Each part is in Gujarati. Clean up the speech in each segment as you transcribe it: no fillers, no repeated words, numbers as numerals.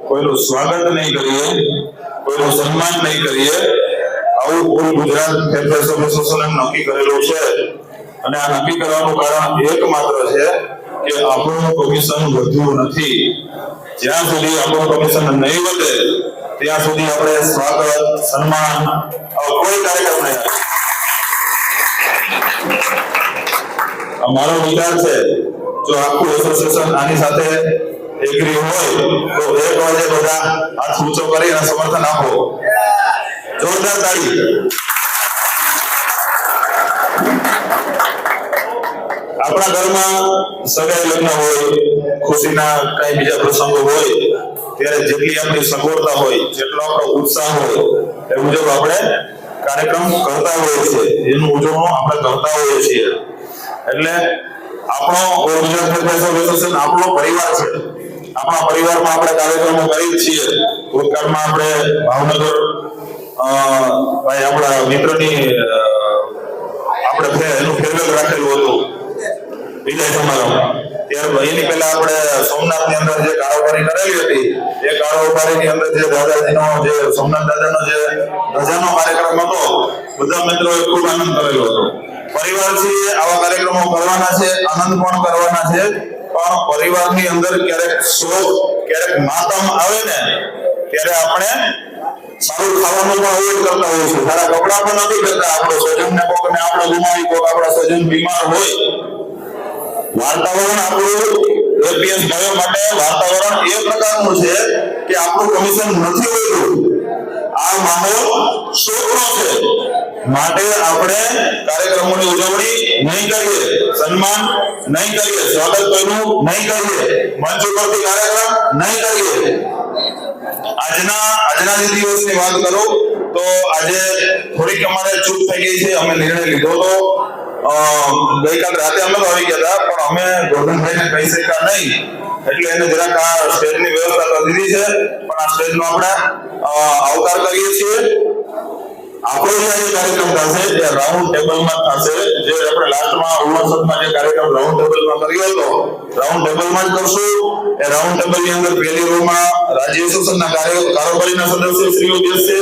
કોઈનું સ્વાગત નહીં કરીએ, કોઈનું સન્માન નહીં કરીએ, આવું પૂરું ગુજરાત ફેડરેશન એસોસિએશને નક્કી કરેલું છે. અને આ નક્કી કરવાનું કારણ એકમાત્ર છે કે આપણું કમિશન વધ્યું નથી. જ્યાં સુધી આપણું કમિશન નહીં વધે ત્યાં સુધી આપણે સ્વાગત, સન્માન કોઈ કાર્યક્રમ નહીં. અમારો વિચાર છે જો આખું એસોસિએશન આની સાથે એગ્રી હોય તો એક વાગે બધા હાથ ઊંચો કરી અને સમર્થન આપો. જોરદાર તાળી. આપણા ઘરમાં સગાઈ લગ્ન હોય, ખુશીના કઈ બીજા પ્રસંગો હોય ત્યારે જેટલી આપણી સગવડતા હોય, જેટલો આપણો ઉત્સાહ હોય એ મુજબ આપણે કાર્યક્રમ કરતા હોઈએ છીએ, એનું ઉજવણું આપણે કરતા હોઈએ છીએ. એટલે આપણો ગુજરાત ફેડરેશન એસોસિએશન આપણો પરિવાર છે. આપણા પરિવારમાં આપણે કાર્યક્રમો કરીએ છીએ. ભૂતકાળમાં આપણે ભાવનગર ભાઈ આપણા મિત્રની આપણે એનું ફેરવેલ રાખેલું હતું વિજય સમારંભ. ત્યાર એની પહેલા આપણે સોમનાથની અંદર જે કારોબારી કરેલી હતી એ કારોબારીની અંદર જે દાદાજીનો જે સોમનાથ દાદાનો જે ધજાનો કાર્યક્રમ હતો, બધા મિત્રોએ ખૂબ આનંદ કરેલો હતો. પરિવારથી આવા કાર્યક્રમો કરવાના છે, આનંદ પણ કરવાના છે, પણ પરિવારની અંદર ક્યારેક શોક, ક્યારેક માતમ આવે ને ત્યારે આપણે સારું ખાવાનું પણ અવોઈડ કરતા હોઈએ છીએ, સારા કપડા પણ નથી પહેરતા. આપણો સ્વજનને કોકને આપણે ગુમાવી, કોક આપણા સ્વજન બીમાર હોય. વાતાવરણ આપણું એપીએસ ભાઈઓ માટે વાતાવરણ એ પ્રકારનું છે કે આપણું કમિશન નથી હોતું. આ માહોલ શોકનો છે. માટે આપણે કાર્યક્રમોની ઉજવણી નહીં કરીએ, સન્માન નહીં કરીએ, સ્વાગત કોઈનું નહીં કરીએ, મંચ ઉપરથી કાર્યક્રમ નહીં કરીએ. આજના જે દિવસની વાત કરું તો આજે થોડીક અમારે ચૂક થઈ ગઈ છે. અમે નિર્ણય લીધો હતો ગઈકાલ રાતે અમે તો આવી ગયા હતા, પણ અમે ગોરધનભાઈને કહી શક્યા નહીં, એટલે એને જરાક આ સ્ટેજની વ્યવસ્થા કરી દીધી છે. પણ આ સ્ટેજનો આપણે આવકાર કરીએ છીએ. આપણો જે કાર્યક્રમ થશે એ રાઉન્ડ ટેબલમાં થશે. જે આપણે લાસ્ટમાં 59માં જે કાર્યક્રમ રાઉન્ડ ટેબલમાં કર્યો હતો, રાઉન્ડ ટેબલમાં જ કરશું. એ રાઉન્ડ ટેબલની અંદર પહેલી રોમાં રાજ્ય એસોસિએશનના કારોબારીના સદસ્યશ્રીઓ બેસશે,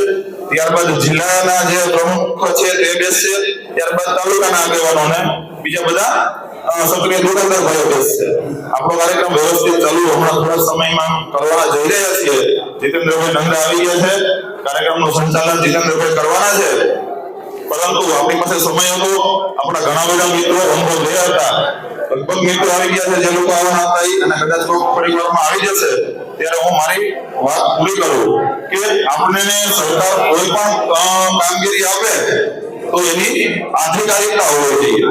ત્યારબાદ જિલ્લાના જે પ્રમુખ છે તે બેસશે, ત્યારબાદ તાલુકાના આગેવાનો અને બીજા બધા સક્રિય દુકાનદાર ભાઈઓ બેસશે. આપણો કાર્યક્રમ વ્યવસ્થિત ચાલુ હમણાં થોડા સમયમાં કરવા જઈ રહ્યા છીએ. જીતેન્દ્રભાઈ નંદા આવી ગયા છે, કાર્યક્રમનું સંચાલન જીતેન્દ્રભાઈ કરવાના છે. પરંતુ આપણી પાસે સમય હતો, આપણા ઘણા બધા મિત્રો અનુભવ ગયા હતા, લગભગ મિત્રો આવી ગયા છે જે લોકો આવવાના હતા અને કદાચ પરિવારમાં આવી જશે. ત્યારે હું મારી વાત પૂરી કરું કે આપણને સરકાર કોઈ પણ કામગીરી આપે તો એની આધિકારિકતા હોવી જોઈએ.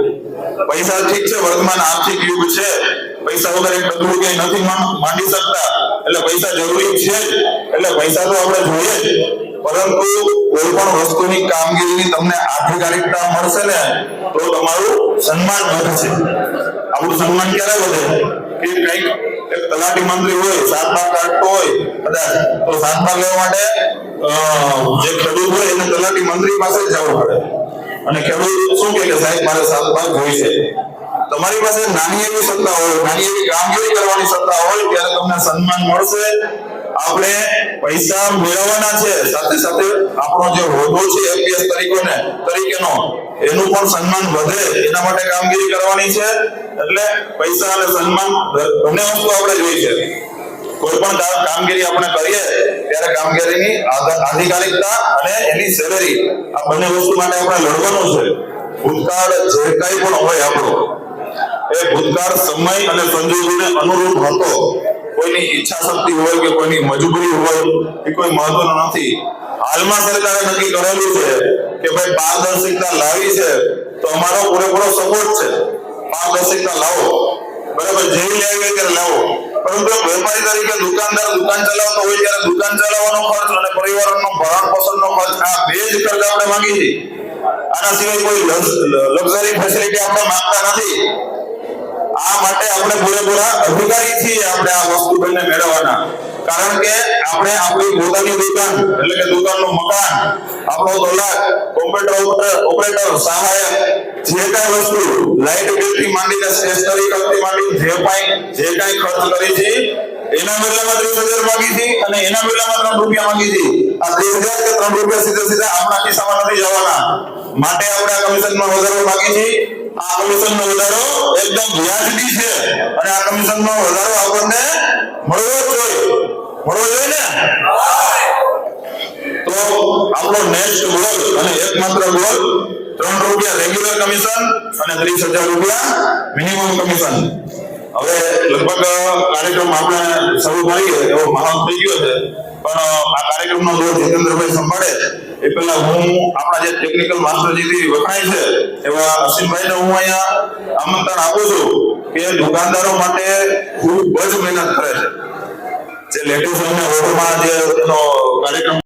પૈસા ઠીક છે, વર્તમાન આર્થિક યુગ છે, પૈસા વગર એક ડગલું કઈ નથી માંડી શકતા, એટલે પૈસા જરૂરી છે, એટલે પૈસા તો આપણે જોઈએ જ. પરંતુ કોઈ પણ વસ્તુની કામગીરીની તમને આધિકારિકતા મળશે ને તો તમારું સન્માન વધશે. આપણું સન્માન ક્યારે વધે કે કઈક એક તલાટી મંત્રી હોય, 7 બાર કાઢતો હોય કદાચ, તો 7 બાર લેવા માટે જે ખેડૂત હોય એને તલાટી મંત્રી પાસે જ જવું પડે. અને ખેડૂત શું કે સાહેબ મારે 7 બાર હોય છે. તમારી પાસે નાની એવી સત્તા હોય, નાની એવી કામગીરી કરવાની સત્તા હોય ત્યારે તમને સન્માન મળશે. આપણે પૈસા મેળવવાના છે, સાથે સાથે આપણો જે હોદ્દો છે એપીએસ તરીકેનો એનું પણ સન્માન વધે એના માટે કામગીરી કરવાની છે. એટલે પૈસા અને સન્માન બંને વસ્તુ આપણે જોઈ છે. કોઈ પણ કામગીરી આપણે કરીએ ત્યારે કામગીરીની આધિકારિકતા અને એની સેલેરી, આ બંને વસ્તુ માટે આપણે લડવાનું છે. ભૂતકાળ જે કંઈ પણ હોય આપણો એ ભૂતકાળ સમય અને સંજોગોને અનુરૂપ હતો. કોઈની ઈચ્છા શક્તિ હોય કે કોઈની મજબૂરી હોય એ કોઈ મહત્વનું નથી. હાલમાં સરકારે નક્કી કરેલું છે કે ભાઈ પારદર્શિકતા લાવી છે તો અમારો પૂરેપૂરો સપોર્ટ છે. પારદર્શિકતા લાવો, બરાબર, જેવી લેવી ત્યારે લાવો. પરંતુ વેપારી તરીકે દુકાનદાર દુકાન ચલાવતો હોય ત્યારે દુકાન ચલાવવાનો ખર્ચ અને પરિવારનો ભરણ પોષણનો ખર્ચ, આ બે જ ખર્ચ આપણે માંગી છીએ. આના સિવાય કોઈ લક્ઝરી ફેસિલિટી આપણે માંગતા નથી. આ માટે આપણે પૂરેપૂરા અધિકારી છીએ આપણે આ વસ્તુ બંને મેળવવાના. કારણ કે આપણે આપણી પોતાની દુકાન એટલે કે દુકાનનું મકાન, આપણો દલાલ, કોમ્પ્યુટર ઓપરેટર, સહાયક, જે કાંઈ વસ્તુ લાઇટ બિલ થી માંડીને સ્ટેશનરી ખર્ચથી માંડીને જે કાંઈ ખર્ચ કરી છે એના બદલામાં 30,000 માંગી હતી અને એના બદલામાં 3 રૂપિયા માંગી હતી. આ 30,000 કે 3 રૂપિયા સીધા સીધા આપણા ખિસ્સામાં નથી જવાના. માટે આપણે આ કમિશનમાં વધારો માંગી છીએ. આ કમિશનનો વધારો એકદમ વ્યાજબી છે અને આ કમિશનનો વધારો આપણને મળવો જ જોઈએ ને. તો આપણો નેક્સ્ટ ગોલ અને એકમાત્ર ગોલ 3 રૂપિયા રેગ્યુલર કમિશન અને 30,000 રૂપિયા મિનિમમ કમિશન. હવે લગભગ કાર્યક્રમ આપણે શરૂ કરીએ એવો માહોલ થઈ ગયો છે, પણ આ કાર્યક્રમનો દોર જીતેન્દ્રભાઈ સંભાળે એ પહેલા હું આપણા જે ટેકનિકલ માસ્ટરજી વખણાય છે એવા અસીમભાઈને હું અહીંયા આમંત્રણ આપું છું કે દુકાનદારો માટે ખૂબ જ મહેનત કરે છે. જે લેટેસ્ટ ઓર્ડરમાં જે એનો કાર્યક્રમ